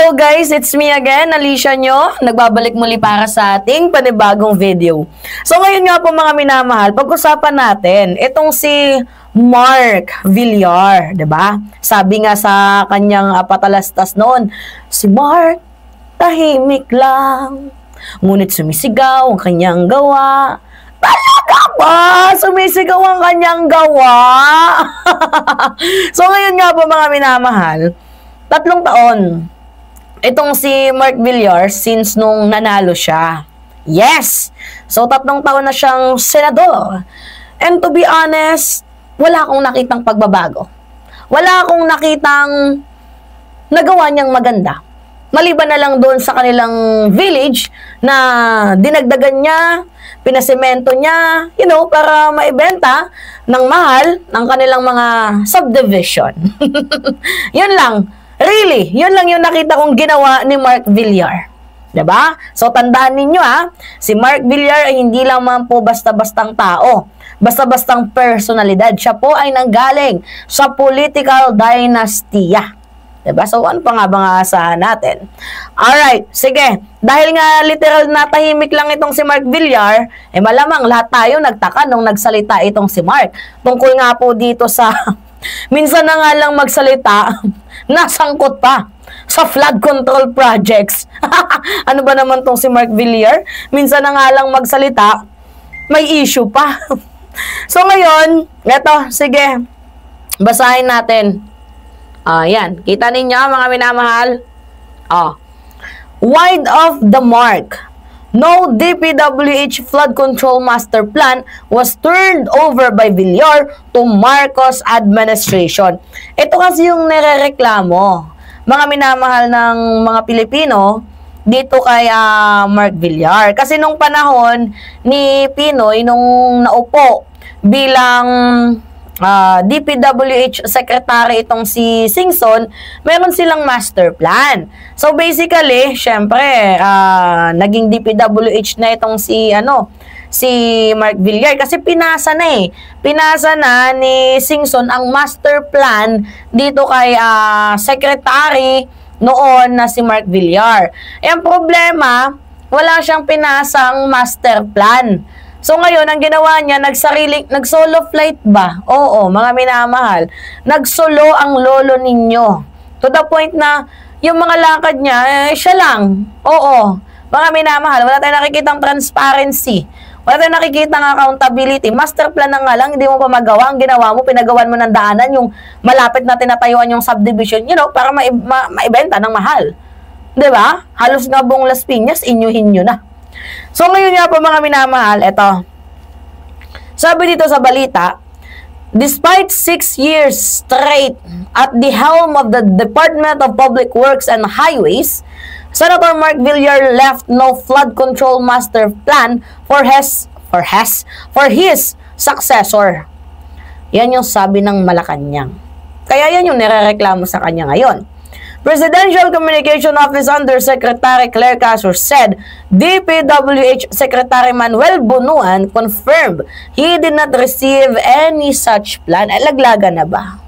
Hello guys, it's me again, Alicia nyo. Nagbabalik muli para sa ating panibagong video. So ngayon nga po mga minamahal, pag-usapan natin itong si Mark Villar, 'di ba? Sabi nga sa kanyang patalastas noon, si Mark tahimik lang, ngunit sumisigaw ang kanyang gawa. Talaga ba? Sumisigaw ang kanyang gawa? So ngayon nga po mga minamahal, 3 taon itong si Mark Villar since nung nanalo siya. Yes! So, 3 taon na siyang senador. And to be honest, wala akong nakitang pagbabago. Wala akong nakitang nagawa niyang maganda. Maliban na lang doon sa kanilang village na dinagdagan niya, pinasemento niya, para maibenta ng mahal ng kanilang mga subdivision. Yun lang. Really, yun lang yung nakita kong ginawa ni Mark Villar. 'Di ba? So tandaan ninyo si Mark Villar ay hindi lamang po basta-bastang tao, basta-bastang personalidad. Siya po ay nanggaling sa political dynastiya. 'Di ba? So ano pa nga ba aasahan natin? Alright, sige. Dahil nga literal na tahimik lang itong si Mark Villar, malamang lahat tayo nagtaka nung nagsalita itong si Mark. Tungkol nga po dito sa minsan na nga lang magsalita, nasangkot pa sa flood control projects. Ano ba naman tong si Mark Villar? Minsan na nga lang magsalita, may issue pa. So ngayon, eto, sige, basahin natin. Yan, kita ninyo mga minamahal. Wide of the mark. No DPWH flood control master plan was turned over by Villar to Marcos administration. Ito kasi yung nirereklamo, mga minamahal ng mga Pilipino, dito kay Mark Villar. Kasi nung panahon ni Pinoy, nung naupo bilang DPWH secretary itong si Singson, meron silang master plan. So basically, syempre, naging DPWH na itong si Mark Villar kasi pinasa na Pinasa na ni Singson ang master plan dito kay secretary noon na si Mark Villar. Ang problema, wala siyang pinasang master plan. So ngayon, ang ginawa niya, nag-solo flight ba? Oo, mga minamahal. Nag-solo ang lolo ninyo. To the point na, yung mga lakad niya, siya lang. Oo, mga minamahal. Wala tayong nakikitang transparency. Wala tayong nakikitang accountability. Master plan na nga lang, hindi mo pa magawa. Ang ginawa mo, pinagawan mo ng daanan, yung malapit na tinatayuan yung subdivision, para maibenta ng mahal. Diba? Halos nga buong Las Piñas, inyuhin nyo na. So ngayon nga po mga minamahal, eto. Sabi dito sa balita, despite 6 years straight at the helm of the Department of Public Works and Highways, Senator Mark Villar left no flood control master plan for his successor. Yan yung sabi ng Malacanang. Kaya yan yung nirereklamo sa kanya ngayon. Presidential Communication Office Undersecretary Claire Casor said DPWH Secretary Manuel Bunuan confirmed he did not receive any such plan. Laglaga na ba?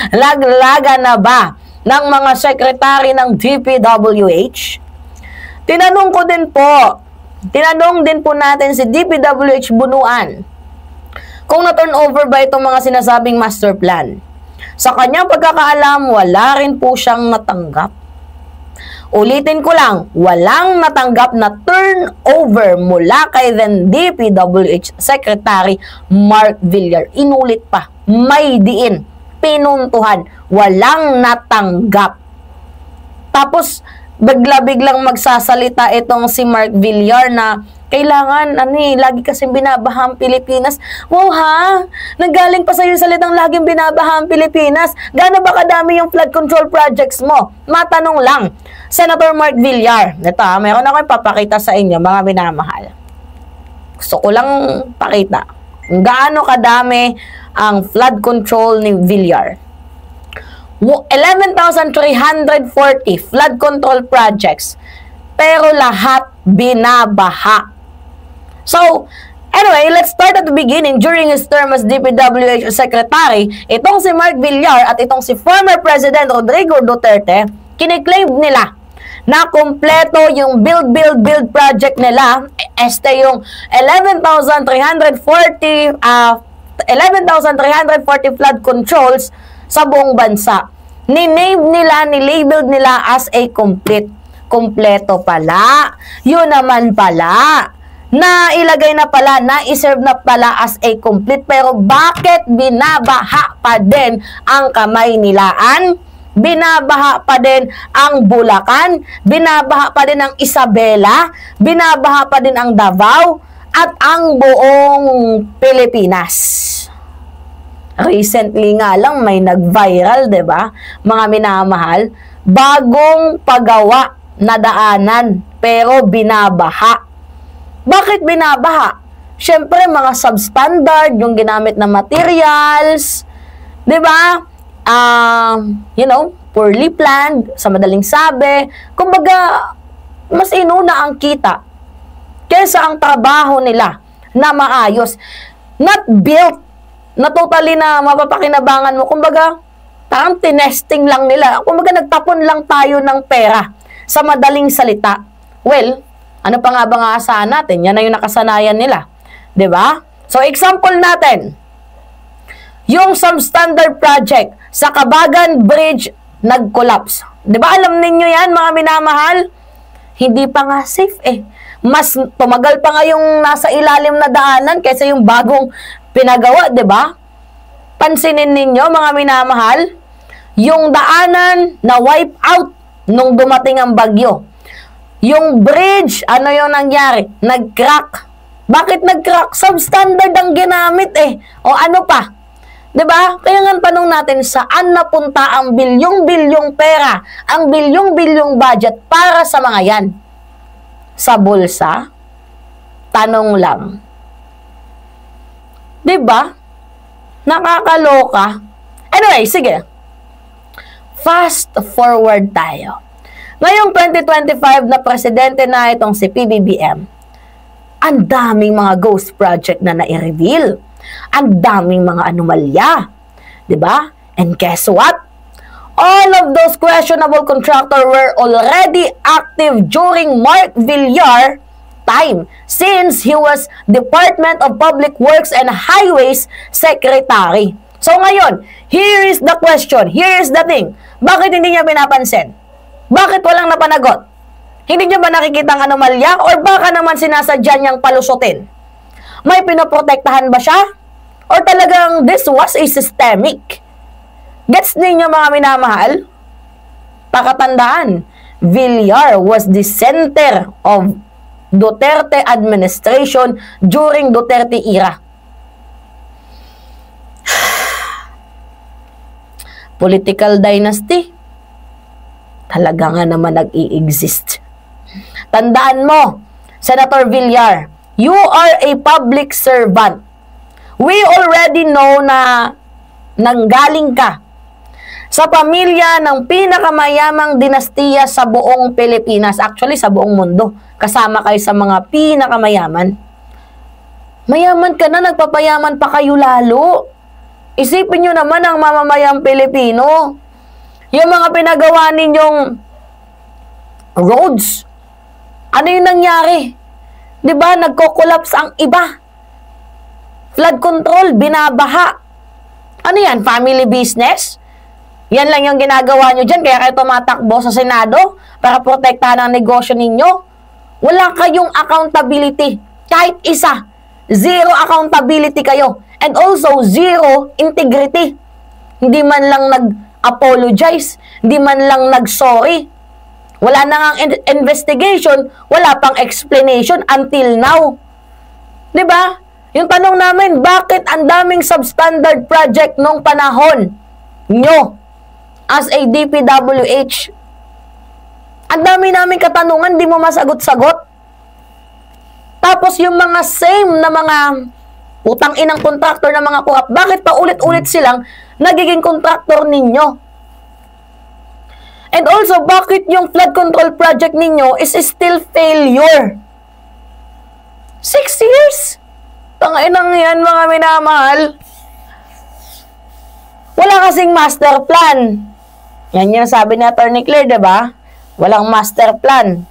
Laglaga na ba ng mga sekretary ng DPWH? Tinanong din po natin si DPWH Bunuan kung na-turn over ba itong mga sinasabing master plan. Sa kanyang pagkakaalam, wala rin po siyang natanggap. Ulitin ko lang, walang natanggap na turnover mula kay then DPWH Secretary Mark Villar. Inulit pa, may diin, pinuntuhan, walang natanggap. Tapos, bigla-biglang magsasalita itong si Mark Villar na kailangan, lagi kasing binabaha ang Pilipinas. Wow ha? Nanggaling pa sa'yo yung salitang laging binabaha ang Pilipinas. Gaano ba kadami yung flood control projects mo? Matanong lang. Senator Mark Villar. Ito mayroon ako ipapakita sa inyo, mga minamahal. Gusto ko lang pakita. Gaano kadami ang flood control ni Villar. 11,340 flood control projects. Pero lahat binabaha. So, anyway, let's start at the beginning. During his term as DPWH Secretary, itong si Mark Villar at itong si former President Rodrigo Duterte kiniklaim nila na kumpleto yung build project nila. Yung 11,340 flood controls sa buong bansa. Ni-name nila, ni-labeled nila as a complete. Kompleto pala. Yun naman pala. Na ilagay na pala, na iserve na pala as a complete. Pero bakit binabaha pa din ang Kamay Nilaan? Binabaha pa din ang Bulacan? Binabaha pa din ang Isabela? Binabaha pa din ang Davao? At ang buong Pilipinas? Recently nga lang may nag-viral, 'di ba? Mga minamahal, bagong paggawa na daanan pero binabaha. Bakit binabaha? Syempre mga substandard yung ginamit na materials, 'di ba? Poorly planned, sa madaling sabi. Kumbaga, mas inuna ang kita kaysa ang trabaho nila na maayos. Not built na totally na mapapakinabangan mo. Kumbaga, parang tinesting lang nila. Kumbaga, nagtapon lang tayo ng pera sa madaling salita. Well, ano pa nga ba nga asahan natin? Yan na yung nakasanayan nila. 'Di ba? So, example natin. Yung substandard project sa Kabagan Bridge nag-collapse. 'Di ba alam ninyo yan, mga minamahal? Hindi pa nga safe eh. Mas tumagal pa nga yung nasa ilalim na daanan kaysa yung bagong pinagawa, 'di ba? Pansinin ninyo, mga minamahal, yung daanan na wipe out nung dumating ang bagyo. Yung bridge, ano yung nangyari? Nag-crack. Bakit nag-crack? Substandard ang ginamit eh. O ano pa? 'Di ba? Kaya nga tanong natin, saan napunta ang bilyong-bilyong pera, ang bilyong-bilyong budget para sa mga yan? Sa bulsa? Tanong lang. 'Di ba? Nakakaloka. Anyway, sige. Fast forward tayo. Ngayong 2025 na presidente na itong si PBBM, ang daming mga ghost project na nai-reveal. Ang daming mga anomalya. 'Di ba? And guess what? All of those questionable contractors were already active during Mark Villar time since he was Department of Public Works and Highways Secretary. So ngayon, here is the question, here is the thing. Bakit hindi niya pinapansin? Bakit walang napanagot? Hindi niya ba nakikita ang anomalya or baka naman sinasadya niyang palusutin? May pinoprotektahan ba siya? Or talagang this was a systemic? Gets ninyo, mga minamahal? Pakatandaan, Villar was the center of Duterte administration during Duterte era. Political dynasty. Talaga nga naman nag-i-exist. Tandaan mo, Senator Villar, you are a public servant. We already know na nanggaling ka sa pamilya ng pinakamayamang dinastiya sa buong Pilipinas. Actually, sa buong mundo. Kasama kayo sa mga pinakamayaman. Mayaman ka na, nagpapayaman pa kayo lalo. Isipin nyo naman ang mamamayang Pilipino. Yung mga pinagawa ninyong roads. Ano yung nangyari? Diba, nagko-collapse ang iba. Flood control, binabaha. Ano yan? Family business? Yan lang yung ginagawa nyo dyan, kaya kayo tumatakbo sa Senado para protektahan ang negosyo ninyo. Wala kayong accountability. Kahit isa. Zero accountability kayo. And also, zero integrity. Hindi man lang nag-apologize. Hindi man lang nag-sorry. Wala na nga investigation. Wala pang explanation until now. Diba? Yung tanong namin, bakit ang daming substandard project nung panahon nyo as a DPWH? Ang dami namin katanungan, di mo masagot-sagot. Tapos yung mga same na mga utang-inang kontraktor na mga kuhap, bakit pa ulit-ulit silang nagiging kontraktor ninyo? And also, bakit yung flood control project ninyo is still failure? 6 years? Tangainang yan, mga minamahal. Wala kasing master plan. Yan yung sabi ni Atty. Claire, diba? Walang master plan.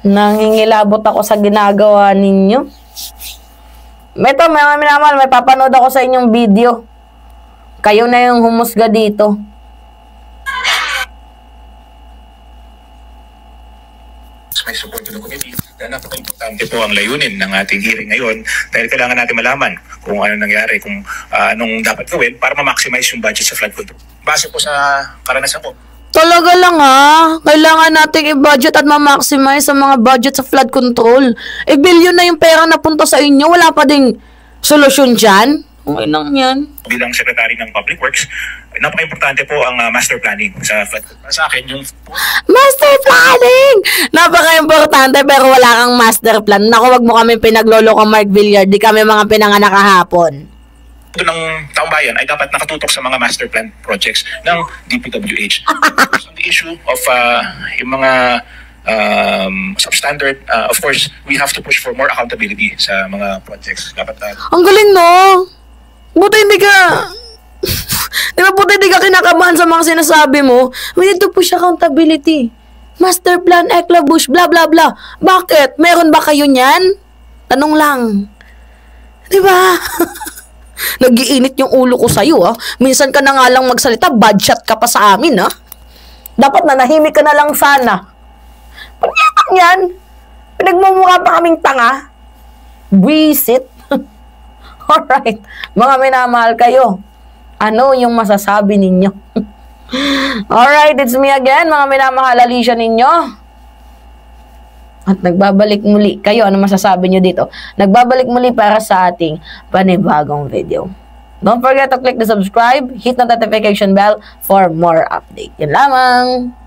Nangingilabot ako sa ginagawa ninyo. Ito, mga minamahal, may papanood ako sa inyong video. Kayo na yung humusga dito. May support to the committee na napaka-importante po ang layunin ng ating hearing ngayon dahil kailangan natin malaman kung ano nangyari, kung anong dapat gawin para ma-maximize yung budget sa flood control. Base po sa karanasan ko. Talaga lang kailangan nating i-budget at ma-maximize ang mga budget sa flood control. Billion na yung pera na punta sa inyo, wala pa ding solusyon dyan. Okay lang yan. Bilang Secretary ng Public Works, napaka-importante po ang master planning sa flood control. Sa akin, yung Master planning! Napaka-importante pero wala kang master plan. Naku, wag mo kami pinaglolo kang Mark Villar. Di kami mga pinanganak kahapon. ito ng taong bayan ay dapat nakatutok sa mga master plan projects ng DPWH. On the issue of yung mga substandard, of course, we have to push for more accountability sa mga projects. Dapat ang galing, no? Buti hindi ka... Di ba, buti hindi ka kinakabahan sa mga sinasabi mo? We need to push accountability. Master plan, ECLA-Bush, blah, blah, blah. Bakit? Meron ba kayo niyan? Tanong lang. Di ba? Nag-iinit yung ulo ko sa'yo, Minsan ka na nga lang magsalita, badshot ka pa sa amin, Dapat nanahimik ka na lang sana. Pagyatak yan, pinagmumukha pa kaming tanga. Buisit. Alright, mga minamahal kayo. Ano yung masasabi ninyo? Alright, it's me again, mga minamahal, Alicia ninyo. At nagbabalik muli. Kayo, ano masasabi nyo dito? Nagbabalik muli para sa ating panibagong video. Don't forget to click the subscribe, hit the notification bell for more update. Yan lamang.